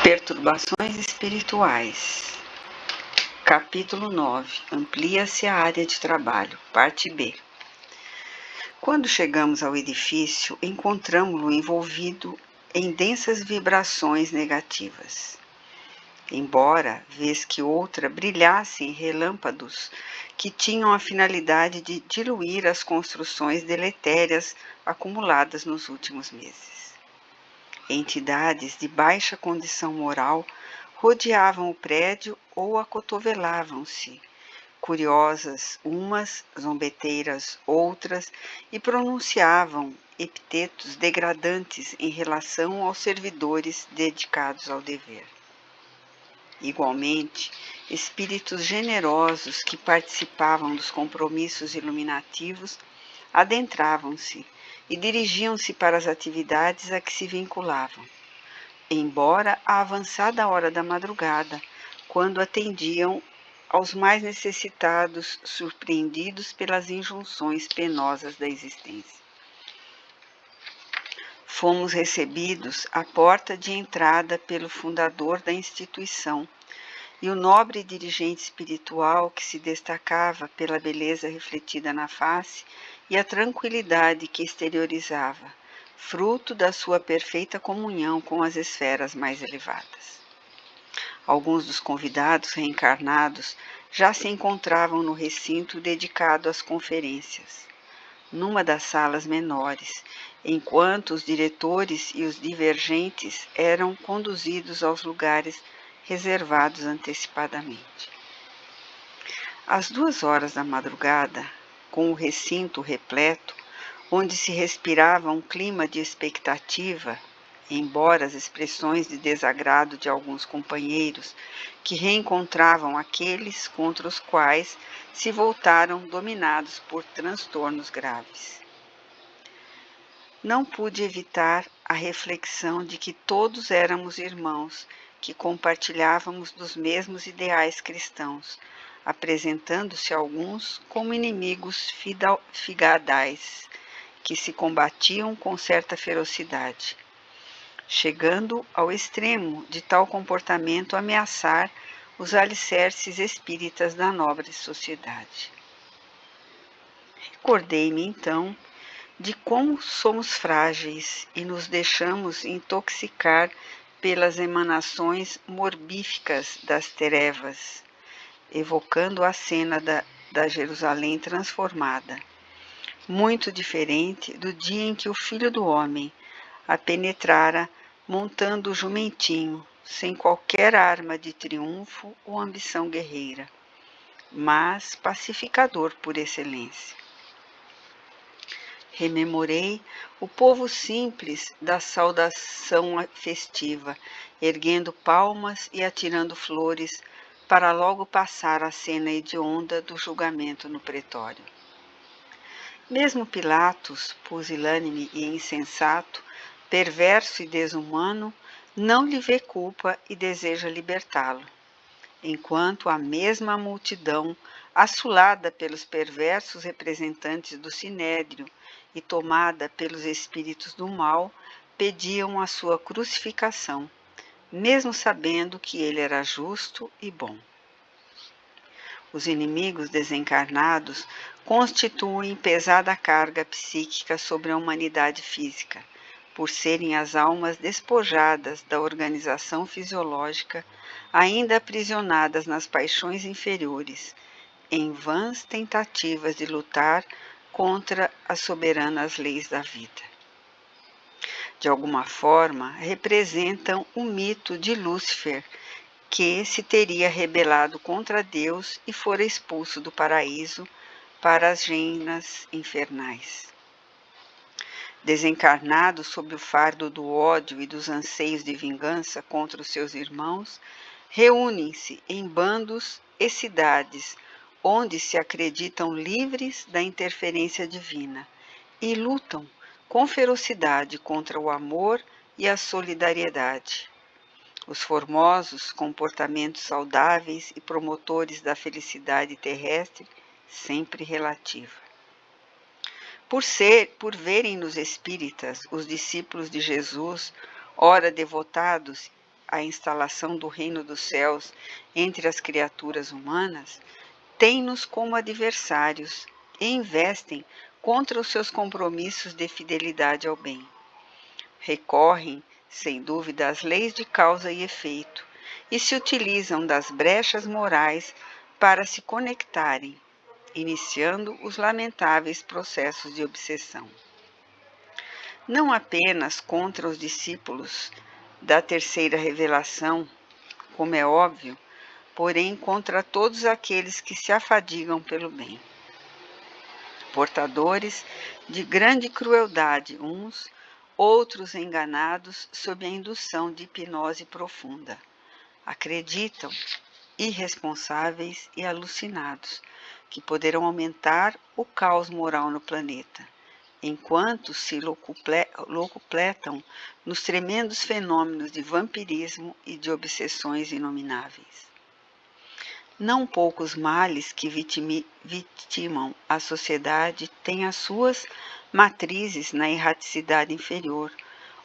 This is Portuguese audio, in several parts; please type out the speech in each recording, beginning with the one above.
Perturbações espirituais. Capítulo 9. Amplia-se a área de trabalho. Parte B. Quando chegamos ao edifício, encontramo-lo envolvido em densas vibrações negativas. Embora, vez que outra, brilhassem relâmpagos que tinham a finalidade de diluir as construções deletérias acumuladas nos últimos meses. Entidades de baixa condição moral rodeavam o prédio ou acotovelavam-se, curiosas umas, zombeteiras outras, e pronunciavam epitetos degradantes em relação aos servidores dedicados ao dever. Igualmente, espíritos generosos que participavam dos compromissos iluminativos adentravam-se e dirigiam-se para as atividades a que se vinculavam, embora à avançada hora da madrugada, quando atendiam aos mais necessitados, surpreendidos pelas injunções penosas da existência. Fomos recebidos à porta de entrada pelo fundador da instituição e o nobre dirigente espiritual que se destacava pela beleza refletida na face e a tranquilidade que exteriorizava, fruto da sua perfeita comunhão com as esferas mais elevadas. Alguns dos convidados reencarnados já se encontravam no recinto dedicado às conferências, numa das salas menores, enquanto os diretores e os divergentes eram conduzidos aos lugares reservados antecipadamente. Às 2 horas da madrugada, com o recinto repleto, onde se respirava um clima de expectativa, embora as expressões de desagrado de alguns companheiros que reencontravam aqueles contra os quais se voltaram dominados por transtornos graves. Não pude evitar a reflexão de que todos éramos irmãos, que compartilhávamos dos mesmos ideais cristãos, apresentando-se alguns como inimigos figadais, que se combatiam com certa ferocidade, chegando ao extremo de tal comportamento ameaçar os alicerces espíritas da nobre sociedade. Recordei-me, então, de como somos frágeis e nos deixamos intoxicar pelas emanações morbíficas das trevas, evocando a cena da Jerusalém transformada, muito diferente do dia em que o Filho do Homem a penetrara montando o jumentinho, sem qualquer arma de triunfo ou ambição guerreira, mas pacificador por excelência. Rememorei o povo simples da saudação festiva, erguendo palmas e atirando flores, para logo passar a cena hedionda do julgamento no pretório. Mesmo Pilatos, pusilânime e insensato, perverso e desumano, não lhe vê culpa e deseja libertá-lo, enquanto a mesma multidão, assolada pelos perversos representantes do sinédrio e tomada pelos espíritos do mal, pediam a sua crucificação, mesmo sabendo que ele era justo e bom. Os inimigos desencarnados constituem pesada carga psíquica sobre a humanidade física, por serem as almas despojadas da organização fisiológica, ainda aprisionadas nas paixões inferiores, em vãs tentativas de lutar contra as soberanas leis da vida. De alguma forma, representam o mito de Lúcifer, que se teria rebelado contra Deus e fora expulso do paraíso para as genas infernais. Desencarnados sob o fardo do ódio e dos anseios de vingança contra os seus irmãos, reúnem-se em bandos e cidades, onde se acreditam livres da interferência divina, e lutam com ferocidade contra o amor e a solidariedade. Os formosos comportamentos saudáveis e promotores da felicidade terrestre, sempre relativa. Por verem nos espíritas os discípulos de Jesus, ora devotados a instalação do reino dos céus entre as criaturas humanas, têm-nos como adversários e investem contra os seus compromissos de fidelidade ao bem. Recorrem, sem dúvida, às leis de causa e efeito e se utilizam das brechas morais para se conectarem, iniciando os lamentáveis processos de obsessão. Não apenas contra os discípulos da terceira revelação, como é óbvio, porém contra todos aqueles que se afadigam pelo bem. Portadores de grande crueldade uns, outros enganados sob a indução de hipnose profunda. Acreditam, irresponsáveis e alucinados, que poderão aumentar o caos moral no planeta, enquanto se locupletam nos tremendos fenômenos de vampirismo e de obsessões inomináveis. Não poucos males que vitimam a sociedade têm as suas matrizes na erraticidade inferior,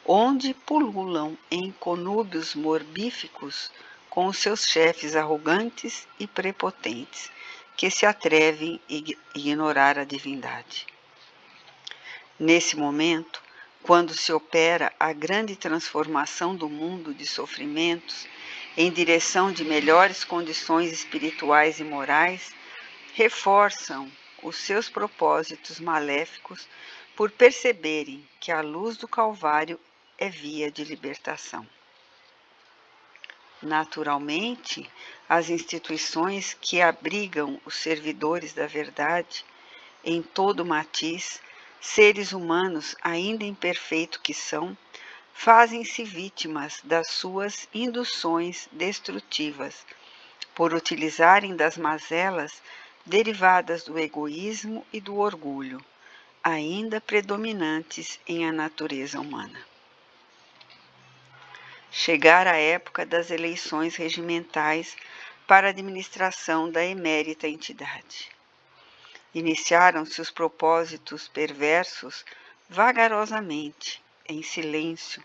onde pululam em conúbios morbíficos com os seus chefes arrogantes e prepotentes, que se atrevem a ignorar a divindade. Nesse momento, quando se opera a grande transformação do mundo de sofrimentos em direção de melhores condições espirituais e morais, reforçam os seus propósitos maléficos por perceberem que a luz do Calvário é via de libertação. Naturalmente, as instituições que abrigam os servidores da verdade, em todo matiz, seres humanos ainda imperfeitos que são, fazem-se vítimas das suas induções destrutivas, por utilizarem das mazelas derivadas do egoísmo e do orgulho, ainda predominantes em a natureza humana. Chegara a época das eleições regimentais para a administração da emérita entidade. Iniciaram-se os propósitos perversos vagarosamente, em silêncio,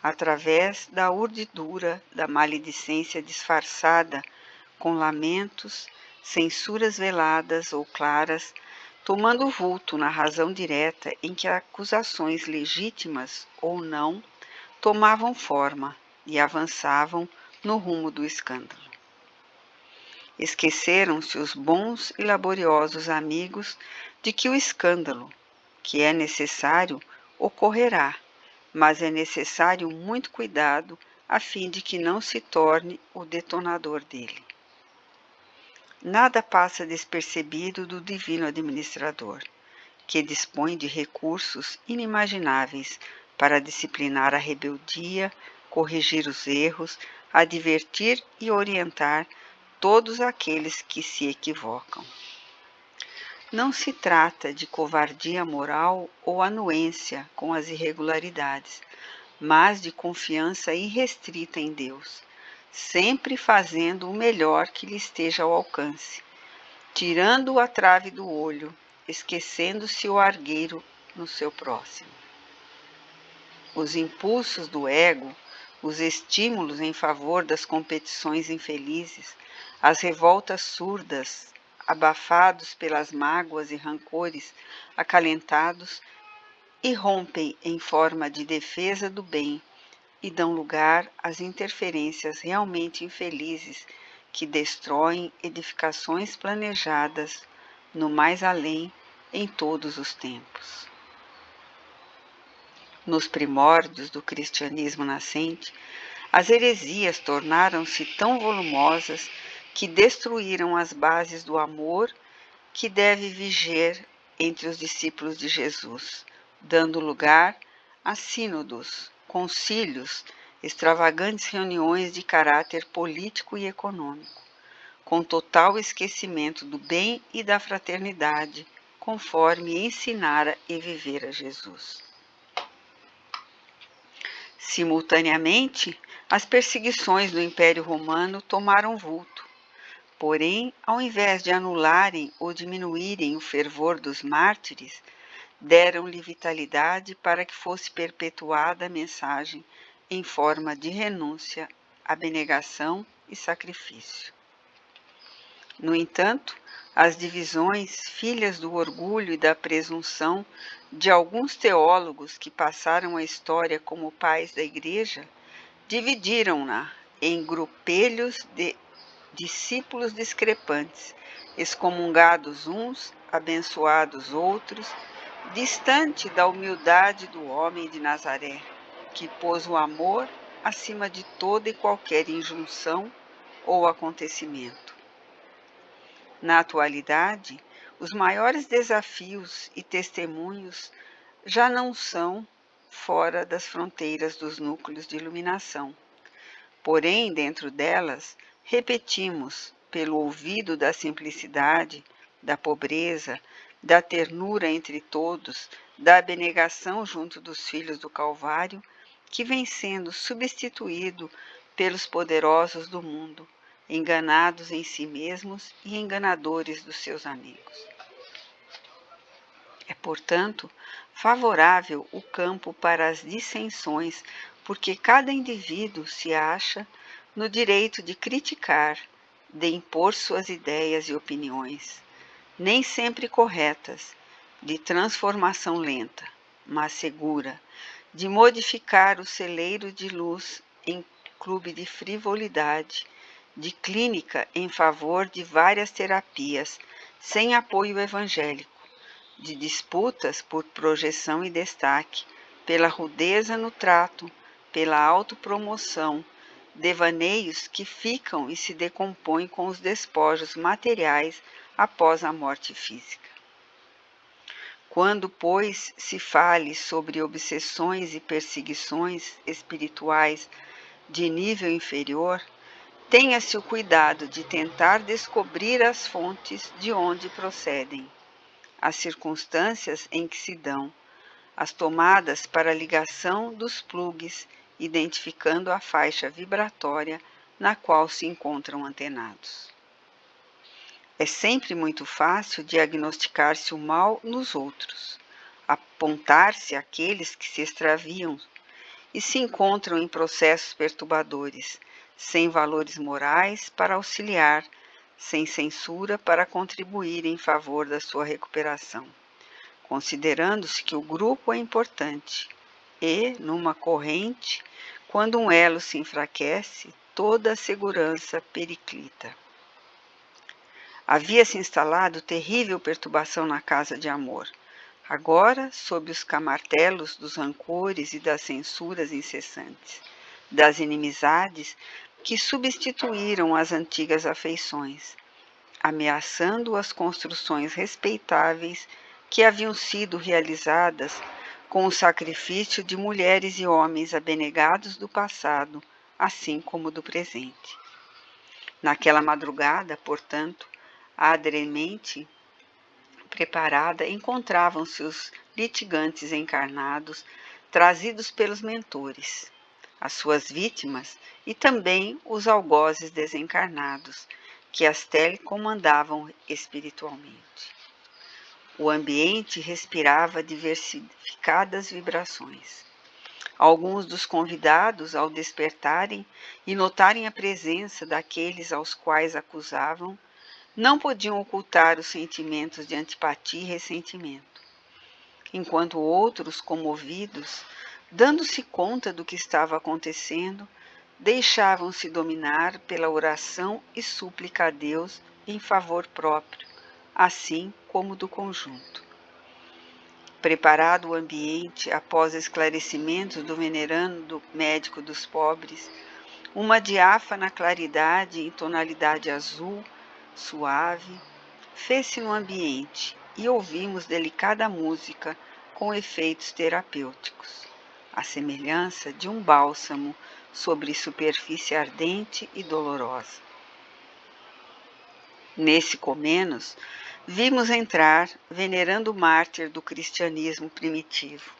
através da urdidura da maledicência disfarçada, com lamentos, censuras veladas ou claras, tomando vulto na razão direta em que acusações legítimas ou não tomavam forma e avançavam no rumo do escândalo. Esqueceram-se os bons e laboriosos amigos de que o escândalo, que é necessário, ocorrerá, mas é necessário muito cuidado a fim de que não se torne o detonador dele. Nada passa despercebido do divino administrador, que dispõe de recursos inimagináveis para disciplinar a rebeldia, corrigir os erros, advertir e orientar todos aqueles que se equivocam. Não se trata de covardia moral ou anuência com as irregularidades, mas de confiança irrestrita em Deus, sempre fazendo o melhor que lhe esteja ao alcance, tirando a trave do olho, esquecendo-se o argueiro no seu próximo. Os impulsos do ego, os estímulos em favor das competições infelizes, as revoltas surdas, abafados pelas mágoas e rancores acalentados, irrompem em forma de defesa do bem e dão lugar às interferências realmente infelizes que destroem edificações planejadas no mais além em todos os tempos. Nos primórdios do cristianismo nascente, as heresias tornaram-se tão volumosas que destruíram as bases do amor que deve viger entre os discípulos de Jesus, dando lugar a sínodos, concílios, extravagantes reuniões de caráter político e econômico, com total esquecimento do bem e da fraternidade, conforme ensinara e vivera Jesus. Simultaneamente, as perseguições do Império Romano tomaram vulto. Porém, ao invés de anularem ou diminuírem o fervor dos mártires, deram-lhe vitalidade para que fosse perpetuada a mensagem em forma de renúncia abnegação e sacrifício. No entanto, as divisões, filhas do orgulho e da presunção de alguns teólogos que passaram a história como pais da Igreja, dividiram-na em grupelhos de discípulos discrepantes, excomungados uns, abençoados outros, distante da humildade do homem de Nazaré, que pôs o amor acima de toda e qualquer injunção ou acontecimento. Na atualidade, os maiores desafios e testemunhos já não são fora das fronteiras dos núcleos de iluminação. Porém, dentro delas, repetimos, pelo ouvido da simplicidade, da pobreza, da ternura entre todos, da abnegação junto dos filhos do Calvário, que vem sendo substituído pelos poderosos do mundo, enganados em si mesmos e enganadores dos seus amigos. É, portanto, favorável o campo para as dissensões, porque cada indivíduo se acha no direito de criticar, de impor suas ideias e opiniões, nem sempre corretas, de transformação lenta, mas segura, de modificar o celeiro de luz em clube de frivolidade, de clínica em favor de várias terapias, sem apoio evangélico, de disputas por projeção e destaque, pela rudeza no trato, pela autopromoção, devaneios que ficam e se decompõem com os despojos materiais após a morte física. Quando, pois, se fale sobre obsessões e perseguições espirituais de nível inferior, tenha-se o cuidado de tentar descobrir as fontes de onde procedem, as circunstâncias em que se dão, as tomadas para ligação dos plugs, identificando a faixa vibratória na qual se encontram antenados. É sempre muito fácil diagnosticar-se o mal nos outros, apontar-se aqueles que se extraviam e se encontram em processos perturbadores, sem valores morais para auxiliar, sem censura para contribuir em favor da sua recuperação, considerando-se que o grupo é importante e, numa corrente, quando um elo se enfraquece, toda a segurança periclita. Havia-se instalado terrível perturbação na casa de amor. Agora, sob os camartelos dos rancores e das censuras incessantes, das inimizades que substituíram as antigas afeições, ameaçando as construções respeitáveis que haviam sido realizadas com o sacrifício de mulheres e homens abnegados do passado, assim como do presente. Naquela madrugada, portanto, adremente preparada, encontravam-se os litigantes encarnados, trazidos pelos mentores, as suas vítimas e também os algozes desencarnados, que as telecomandavam espiritualmente. O ambiente respirava diversificadas vibrações. Alguns dos convidados, ao despertarem e notarem a presença daqueles aos quais acusavam, não podiam ocultar os sentimentos de antipatia e ressentimento, enquanto outros, comovidos, dando-se conta do que estava acontecendo, deixavam-se dominar pela oração e súplica a Deus em favor próprio, assim como do conjunto. Preparado o ambiente após esclarecimentos do venerando médico dos pobres, uma diáfana claridade em tonalidade azul, suave, fez-se no ambiente e ouvimos delicada música com efeitos terapêuticos, à semelhança de um bálsamo sobre superfície ardente e dolorosa. Nesse comenos, vimos entrar venerando mártir do cristianismo primitivo,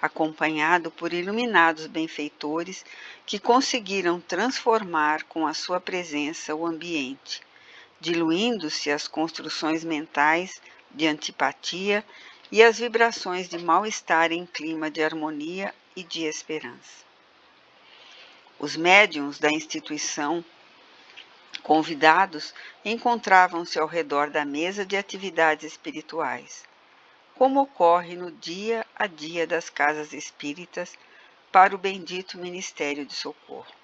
acompanhado por iluminados benfeitores que conseguiram transformar com a sua presença o ambiente, diluindo-se as construções mentais de antipatia e as vibrações de mal-estar em clima de harmonia e de esperança. Os médiuns da instituição, convidados, encontravam-se ao redor da mesa de atividades espirituais, como ocorre no dia a dia das casas espíritas para o bendito Ministério de Socorro.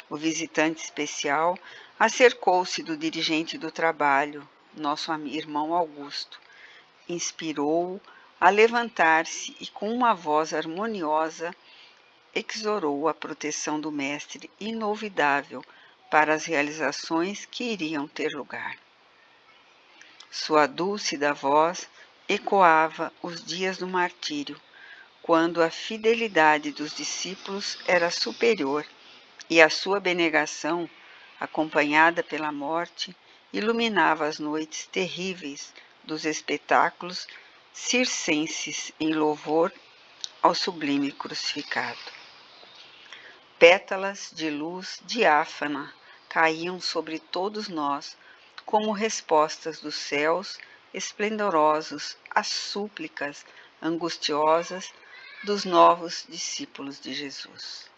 O visitante especial acercou-se do dirigente do trabalho, nosso irmão Augusto, inspirou-o a levantar-se e, com uma voz harmoniosa, exorou a proteção do Mestre inolvidável para as realizações que iriam ter lugar. Sua dúlcida voz ecoava os dias do martírio, quando a fidelidade dos discípulos era superior e a sua abnegação, acompanhada pela morte, iluminava as noites terríveis dos espetáculos circenses em louvor ao sublime crucificado. Pétalas de luz diáfana caíam sobre todos nós como respostas dos céus esplendorosos às súplicas angustiosas dos novos discípulos de Jesus.